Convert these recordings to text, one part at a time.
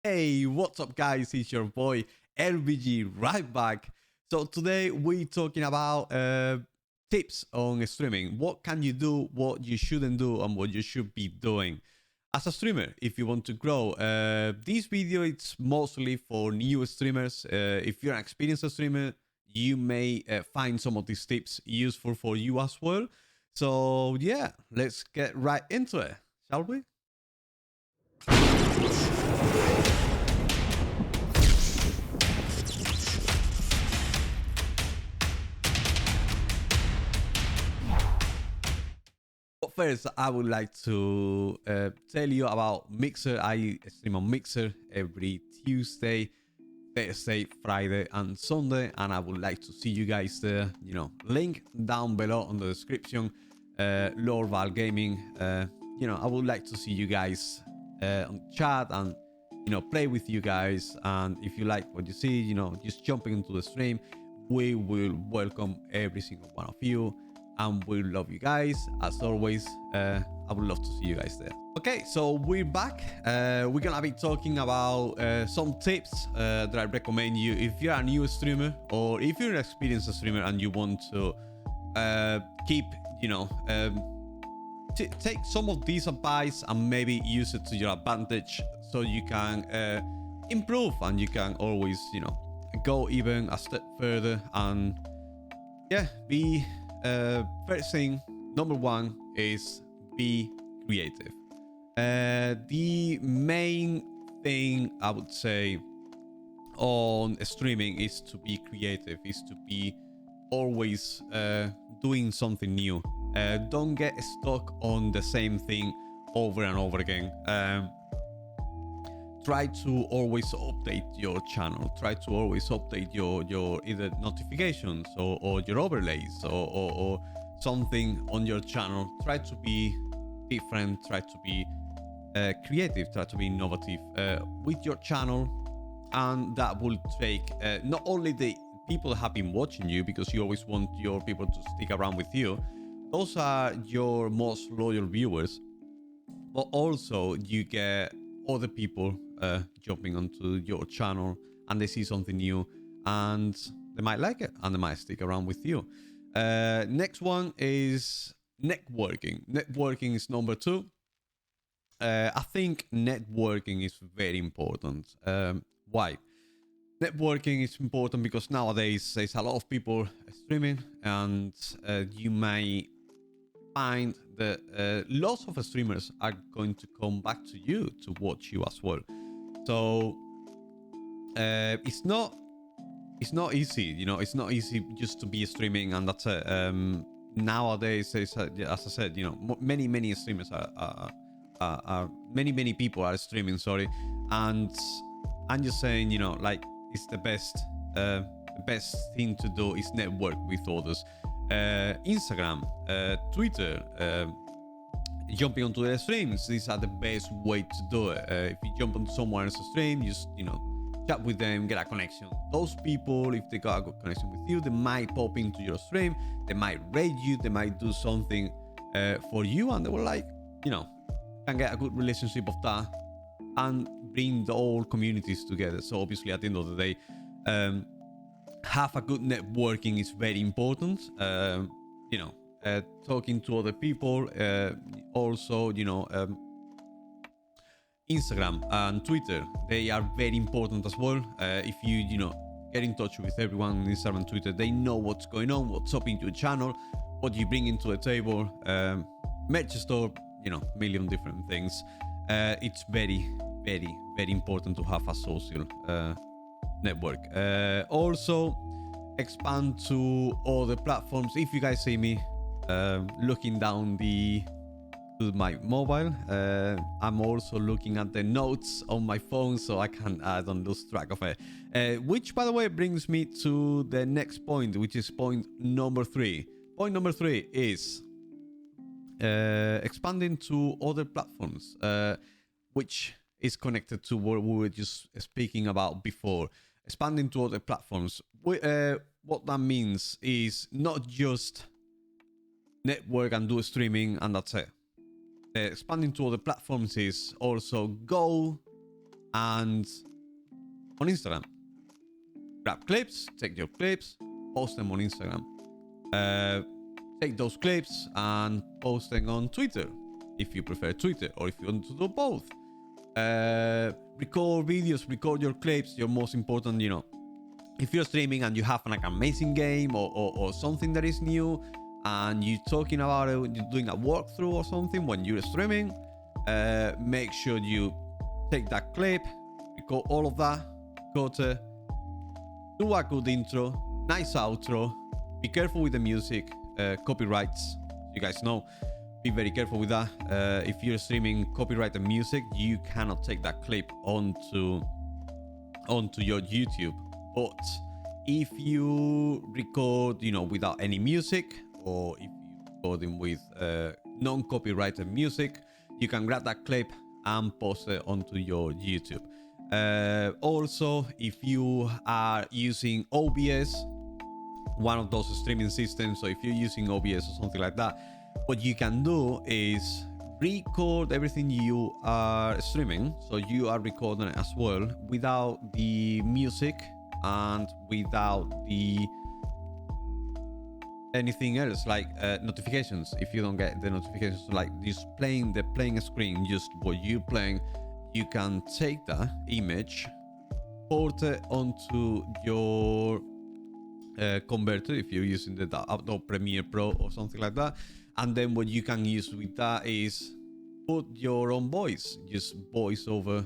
Hey, what's up, guys? It's your boy LBG right back. So today we're talking about tips on streaming. What can you do, what you shouldn't do, and what you should be doing as a streamer if you want to grow. This video it's mostly for new streamers. If you're an experienced streamer, you may find some of these tips useful for you as well. So yeah, let's get right into it, shall we? But first, I would like to tell you about Mixer. I stream on Mixer every Tuesday, Thursday, Friday, and Sunday, and I would like to see you guys there. Link down below on the description. Lord Val Gaming. I would like to see you guys on chat and play with you guys. And if you like what you see, just jumping into the stream, we will welcome every single one of you. And we love you guys as always. I would love to see you guys there. Okay, so we're back. We're gonna be talking about some tips that I recommend you if you're a new streamer or if you're an experienced streamer and you want to keep, take some of these advice and maybe use it to your advantage so you can improve and you can always, go even a step further and be. First thing, number one is be creative. The main thing I would say on streaming is to be creative, is to be always doing something new. Don't get stuck on the same thing over and over again. Try to always update your channel. Try to always update your either notifications or your overlays or something on your channel. Try to be different. Try to be creative. Try to be innovative with your channel, and that will take not only the people that have been watching you, because you always want your people to stick around with you. Those are your most loyal viewers, but also you get other people jumping onto your channel and they see something new and they might like it and they might stick around with you. Next one is networking. Networking is number two. I think networking is very important. Why? Networking is important because nowadays there's a lot of people streaming and you may find that lots of streamers are going to come back to you to watch you as well. So it's not easy, it's not easy just to be streaming and that's it. Nowadays, as I said, many streamers are many people are streaming. Sorry, and I'm just saying, like it's the best thing to do is network with others. Instagram, Twitter, jumping onto their streams. These are the best way to do it. If you jump onto someone else's stream, just chat with them, get a connection. Those people, if they got a good connection with you, they might pop into your stream, they might raid you, they might do something for you, and they will like, can get a good relationship of that and bring the whole communities together. So obviously, at the end of the day, have a good networking is very important. Talking to other people, also, Instagram and Twitter, they are very important as well. If you get in touch with everyone on Instagram and Twitter, they know what's going on, what's up in your channel, what you bring into the table, merch store, million different things. It's very important to have a social network. Also expand to other platforms. If you guys see me looking down to my mobile, I'm also looking at the notes on my phone so I don't lose track of it. Which, by the way, brings me to the next point, which is point number 3. Point number 3 is expanding to other platforms, which is connected to what we were just speaking about before. Expanding to other platforms. What that means is not just network and do streaming and that's it. Expanding to other platforms is also go And on Instagram, grab clips, take your clips, post them on Instagram. Take those clips and post them on Twitter, if you prefer Twitter, or if you want to do both. Record videos, record your clips, your most important, if you're streaming and you have like an amazing game or something that is new and you're talking about it, you're doing a walkthrough or something when you're streaming, make sure you take that clip, record all of that, do a good intro, nice outro, be careful with the music, copyrights, you guys know, be very careful with that. If you're streaming copyrighted music, you cannot take that clip onto your YouTube. But if you record, without any music, or if you're recording with non-copyrighted music, you can grab that clip and post it onto your YouTube. Also, if you are using OBS, one of those streaming systems, so if you're using OBS or something like that, what you can do is record everything you are streaming, so you are recording it as well without the music and without the anything else, like notifications. If you don't get the notifications, like just playing the playing screen, just what you playing, you can take that image, port it onto your converter if you're using the Adobe Premiere Pro or something like that, and then what you can use with that is put your own voice, just voice over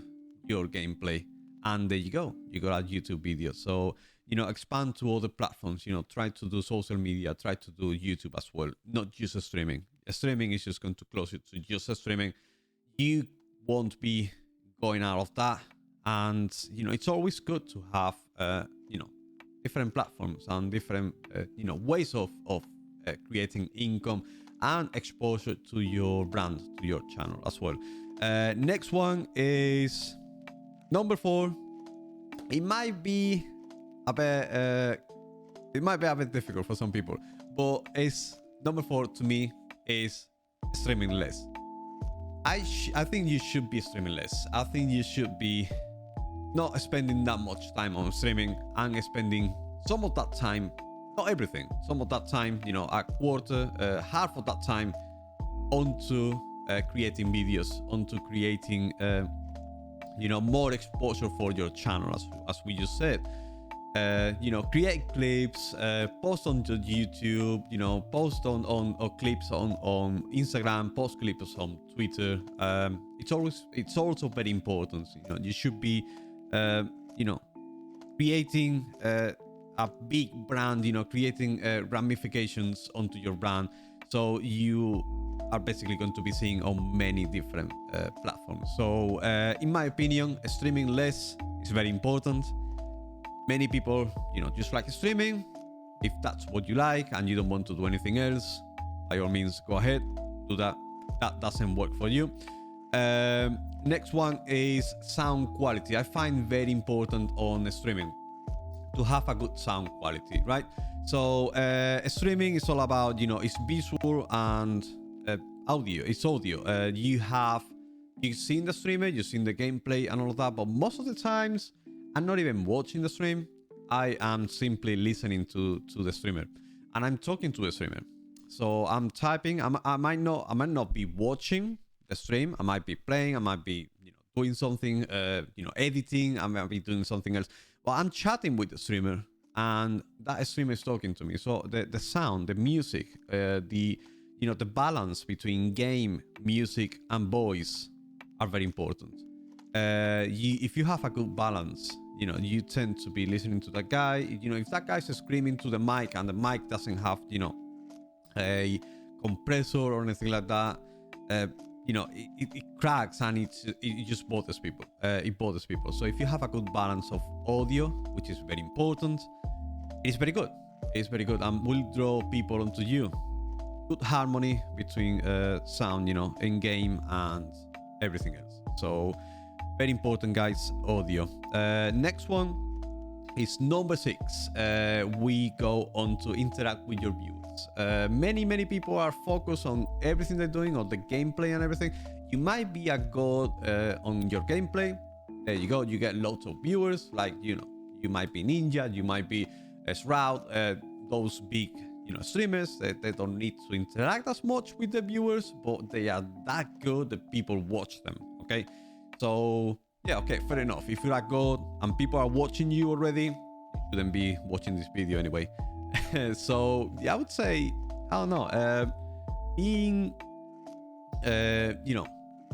your gameplay, and there you go, you got a YouTube video. So expand to other platforms, try to do social media, try to do YouTube as well, not just streaming. Streaming is just going to close it to just streaming. You won't be going out of that, and it's always good to have different platforms and different ways of creating income and exposure to your brand, to your channel as well. Next one is number 4. It might be a bit difficult for some people, but it's number 4 to me is streaming less. I think you should be streaming less. I think you should be not spending that much time on streaming and spending some of that time, not everything, some of that time, a quarter, half of that time onto creating videos, onto creating, more exposure for your channel, as we just said. Create clips, post on YouTube, post on clips on Instagram, post clips on Twitter. It's also very important. You should be, creating a big brand, creating ramifications onto your brand. So you are basically going to be seeing on many different platforms. So in my opinion, streaming less is very important. Many people, just like streaming. If that's what you like and you don't want to do anything else, by all means, go ahead, do that. That doesn't work for you. Next one is sound quality. I find very important on streaming to have a good sound quality, right? So streaming is all about, it's visual and audio. It's audio. You've seen the streamer, you've seen the gameplay and all of that, but most of the times I'm not even watching the stream. I am simply listening to the streamer, and I'm talking to the streamer. So I'm typing. I might not be watching the stream. I might be playing. I might be doing something. Editing. I might be doing something else. But I'm chatting with the streamer, and that streamer is talking to me. So the sound, the music, the balance between game, music, and voice are very important. If you have a good balance, you tend to be listening to that guy. If that guy's screaming to the mic and the mic doesn't have, a compressor or anything like that, it cracks and it just bothers people. It bothers people. So if you have a good balance of audio, which is very important, it's very good. It's very good and will draw people onto you. Good harmony between sound, in game and everything else. So very important, guys, audio. Next one is number 6. We go on to interact with your viewers. Many people are focused on everything they're doing, on the gameplay and everything. You might be a god on your gameplay, there you go. You get lots of viewers. Like, you might be Ninja, you might be Shroud, those big, streamers. They don't need to interact as much with the viewers, but they are that good that people watch them. Okay, so yeah, okay, fair enough. If you're that good and people are watching you already, you shouldn't be watching this video anyway. So yeah, I would say, I don't know, being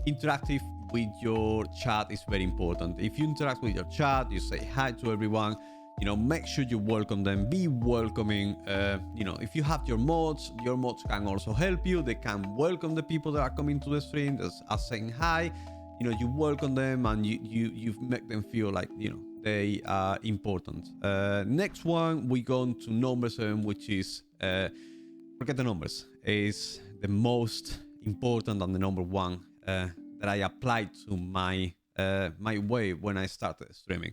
interactive with your chat is very important. If you interact with your chat, you say hi to everyone, make sure you welcome them, be welcoming. If you have your mods can also help you. They can welcome the people that are coming to the stream just as saying hi. You welcome them and you make them feel like, they are important. Next one, we go on to number 7, which is forget the numbers. Is the most important and the number one that I applied to my way when I started streaming.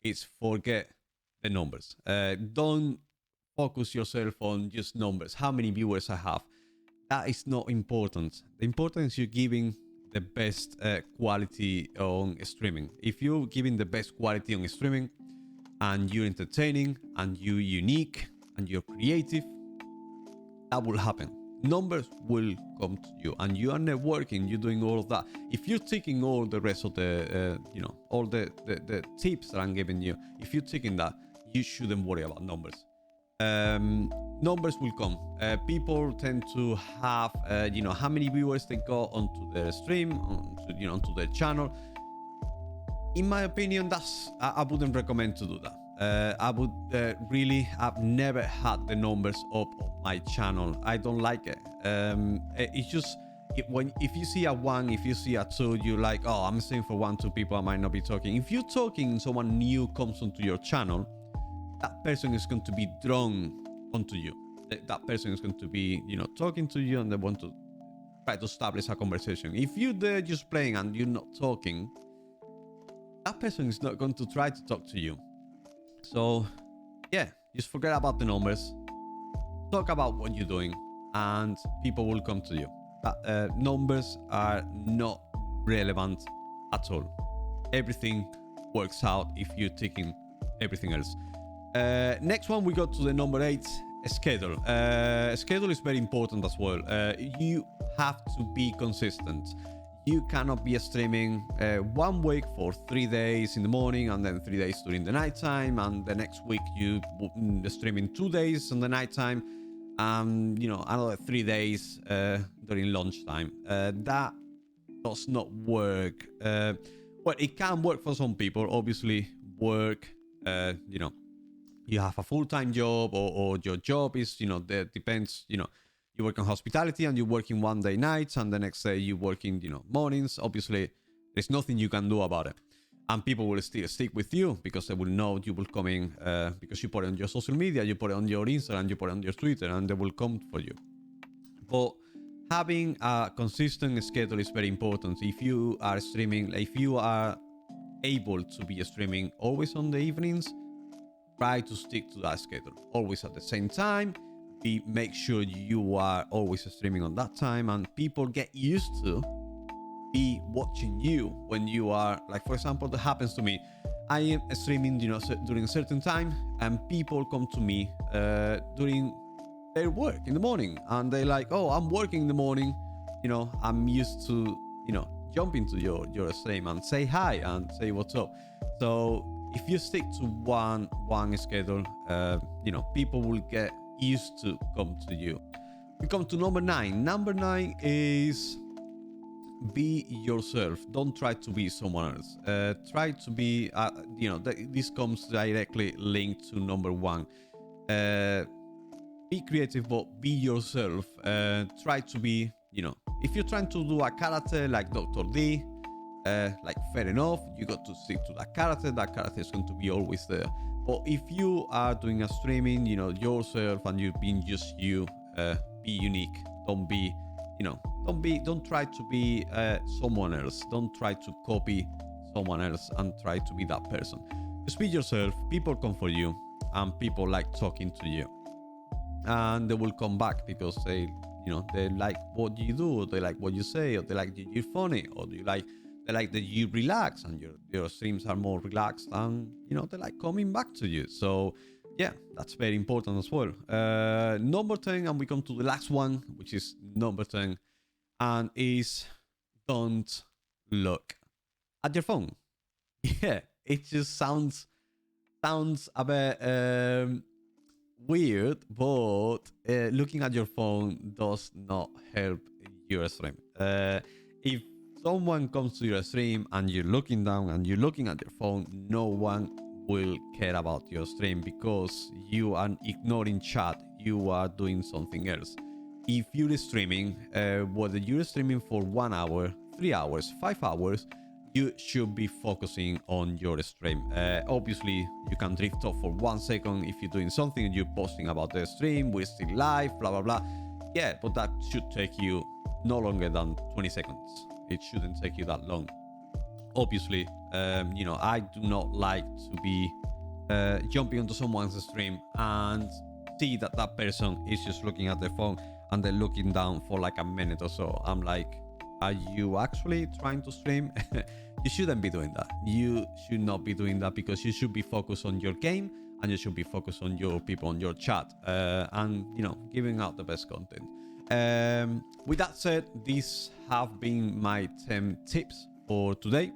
Is forget the numbers. Don't focus yourself on just numbers. How many viewers I have? That is not important. The important is you're giving the best quality on streaming. If you're giving the best quality on streaming and you're entertaining and you're unique and you're creative, that will happen. Numbers will come to you, and you are networking, you're doing all of that. If you're taking all the rest of the all the tips that I'm giving you, if you're taking that, you shouldn't worry about numbers. Numbers will come. People tend to have how many viewers they got onto their stream, onto their channel. In my opinion, I wouldn't recommend to do that. I would I've never had the numbers up on my channel. I don't like it. It's just if you see a 1, if you see a 2, you're like, oh, I'm saying for 1, 2 people, I might not be talking. If you're talking and someone new comes onto your channel, that person is going to be drawn onto you. That person is going to be, talking to you, and they want to try to establish a conversation. If you're there just playing and you're not talking, that person is not going to try to talk to you. So yeah, just forget about the numbers. Talk about what you're doing, and people will come to you. Numbers are not relevant at all. Everything works out if you're taking everything else. Next one, we go to the number 8, schedule. Schedule is very important as well. You have to be consistent. You cannot be streaming 1 week for 3 days in the morning and then 3 days during the nighttime, and the next week you streaming 2 days in the nighttime and another 3 days during lunchtime. That does not work. Well, it can work for some people. Obviously, work. You have a full-time job, or your job is that depends. You work in hospitality and you're working 1 day nights and the next day you're working, mornings. Obviously, there's nothing you can do about it. And people will still stick with you because they will know you will come in because you put it on your social media, you put it on your Instagram, you put it on your Twitter, and they will come for you. But having a consistent schedule is very important. If you are streaming, if you are able to be streaming always on the evenings, try to stick to that schedule. Always at the same time. Make sure you are always streaming on that time, and people get used to be watching you when you are, like, for example, that happens to me. I am streaming during a certain time, and people come to me during their work in the morning, and they're like, oh, I'm working in the morning, I'm used to jump into your stream and say hi and say what's up. So if you stick to one schedule, people will get used to come to you. We come to number 9. Number 9 is be yourself. Don't try to be someone else. Try to be this comes directly linked to number 1. Be creative, but be yourself. Try to be, if you're trying to do a character like Dr. D, like, fair enough, you got to stick to that character is going to be always there. But if you are doing a streaming, yourself, and you're being just you, be unique. Don't try to be someone else. Don't try to copy someone else and try to be that person. Just be yourself. People come for you, and people like talking to you, and they will come back because they like what you do, or they like what you say, or they like you're funny, or you like they like that you relax and your streams are more relaxed, and they like coming back to you. So yeah, that's very important as well. Number 10, and we come to the last one, which is number 10, and is don't look at your phone. Yeah, it just sounds a bit weird, but looking at your phone does not help your stream. If someone comes to your stream and you're looking down and you're looking at your phone, no one will care about your stream because you are ignoring chat. You are doing something else. If you're streaming, whether you're streaming for 1 hour, 3 hours, 5 hours, you should be focusing on your stream. Obviously, you can drift off for 1 second if you're doing something and you're posting about the stream, we're still live, blah, blah, blah. Yeah, but that should take you no longer than 20 seconds. It shouldn't take you that long. Obviously, I do not like to be jumping onto someone's stream and see that that person is just looking at their phone and they're looking down for like a minute or so. I'm like, are you actually trying to stream? You shouldn't be doing that. You should not be doing that because you should be focused on your game and you should be focused on your people, on your chat, and giving out the best content. With that said, these have been my 10 tips for today.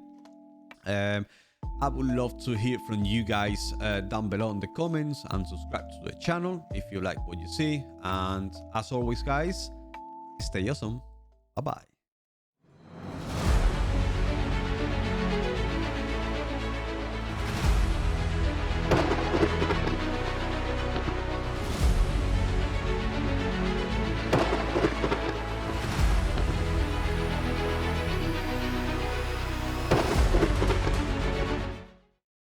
I would love to hear from you guys down below in the comments, and subscribe to the channel if you like what you see. And as always, guys, stay awesome. Bye bye.